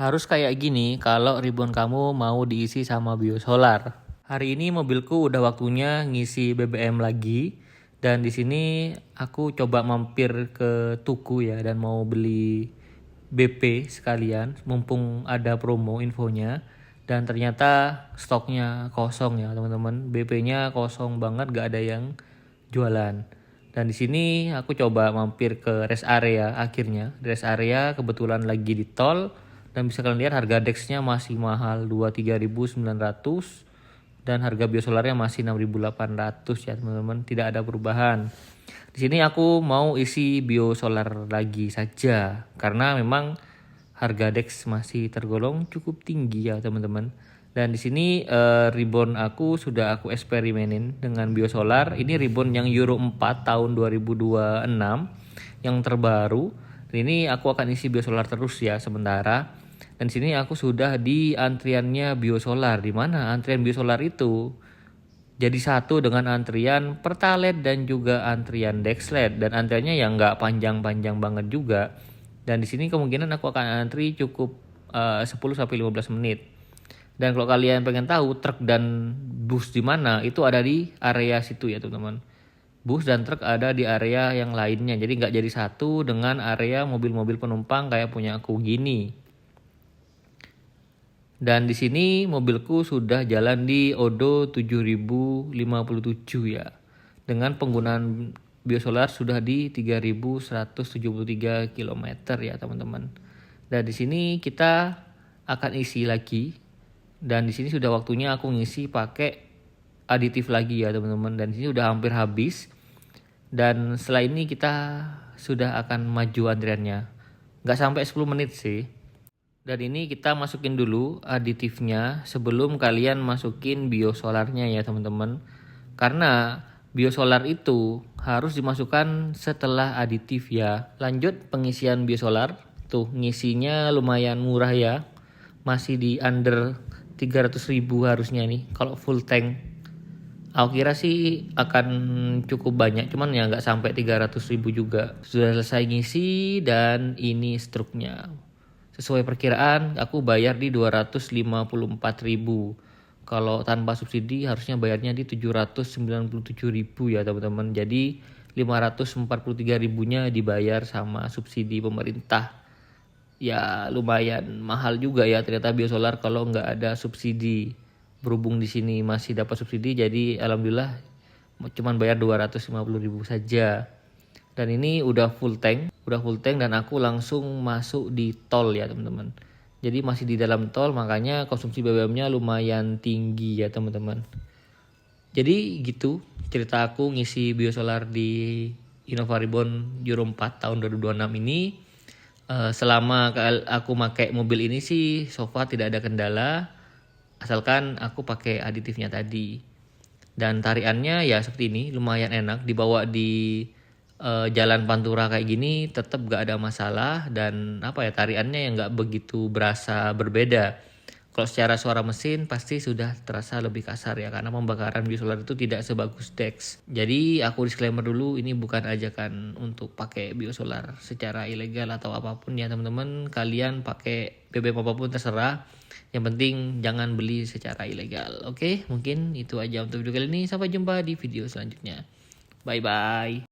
Harus kayak gini kalau ribbon kamu mau diisi sama biosolar. Hari ini mobilku udah waktunya ngisi BBM lagi, dan di sini aku coba mampir ke tuku ya dan mau beli BP sekalian mumpung ada promo infonya, dan ternyata stoknya kosong ya teman-teman. BP-nya kosong banget, gak ada yang jualan. Dan di sini aku coba mampir ke rest area akhirnya. Di rest area kebetulan lagi di tol, dan bisa kalian lihat harga Dex-nya masih mahal 23.900 dan harga biosolarnya masih 6.800 ya teman-teman, tidak ada perubahan. Di sini aku mau isi biosolar lagi saja karena memang harga Dex masih tergolong cukup tinggi ya teman-teman. Dan di sini ribbon aku sudah aku eksperimenin dengan biosolar. Ini ribbon yang Euro 4 tahun 2026 yang terbaru. Ini aku akan isi biosolar terus ya sementara. Dan sini aku sudah di antriannya biosolar, di mana antrian biosolar itu jadi satu dengan antrian Pertalite dan juga antrian Dexlet, dan antriannya yang nggak panjang-panjang banget juga. Dan di sini kemungkinan aku akan antri cukup 10-15 menit. Dan kalau kalian pengen tahu truk dan bus di mana, itu ada di area situ ya teman-teman. Bus dan truk ada di area yang lainnya, jadi nggak jadi satu dengan area mobil-mobil penumpang kayak punya aku gini. Dan di sini mobilku sudah jalan di Odo 7057 ya. Dengan penggunaan biosolar sudah di 3173 km ya teman-teman. Dan di sini kita akan isi lagi. Dan di sini sudah waktunya aku ngisi pakai aditif lagi ya teman-teman. Dan di sini udah hampir habis. Dan setelah ini kita sudah akan maju antriannya. Nggak sampai 10 menit sih. Dan ini kita masukin dulu aditifnya sebelum kalian masukin biosolarnya ya teman-teman. Karena biosolar itu harus dimasukkan setelah aditif ya. Lanjut pengisian biosolar. Tuh ngisinya lumayan murah ya. Masih di under 300.000 harusnya nih kalau full tank. Aku kira sih akan cukup banyak, cuman ya nggak sampai 300.000 juga. Sudah selesai ngisi dan ini struknya. Sesuai perkiraan aku bayar di 254.000. Kalau tanpa subsidi harusnya bayarnya di 797.000 ya teman-teman. Jadi 543.000-nya dibayar sama subsidi pemerintah. Ya lumayan mahal juga ya ternyata biosolar kalau nggak ada subsidi. Berhubung di sini masih dapat subsidi, jadi alhamdulillah cuman bayar 250.000 saja. Dan ini udah full tank dan aku langsung masuk di tol ya teman-teman. Jadi masih di dalam tol, makanya konsumsi BBM-nya lumayan tinggi ya teman-teman. Jadi gitu cerita aku ngisi biosolar di Innova Ribbon Euro 4 tahun 2026 ini. Selama aku pakai mobil ini sih so far tidak ada kendala, asalkan aku pakai aditifnya tadi. Dan tariannya ya seperti ini, lumayan enak dibawa di jalan pantura kayak gini, tetap gak ada masalah. Dan apa ya, tariannya yang gak begitu berasa berbeda. Kalau secara suara mesin pasti sudah terasa lebih kasar ya, karena pembakaran biosolar itu tidak sebagus Dex. Jadi aku disclaimer dulu, ini bukan ajakan untuk pakai biosolar secara ilegal atau apapun ya teman-teman. Kalian pakai BBM apapun terserah, yang penting jangan beli secara ilegal. Oke, mungkin itu aja untuk video kali ini. Sampai jumpa di video selanjutnya. Bye bye.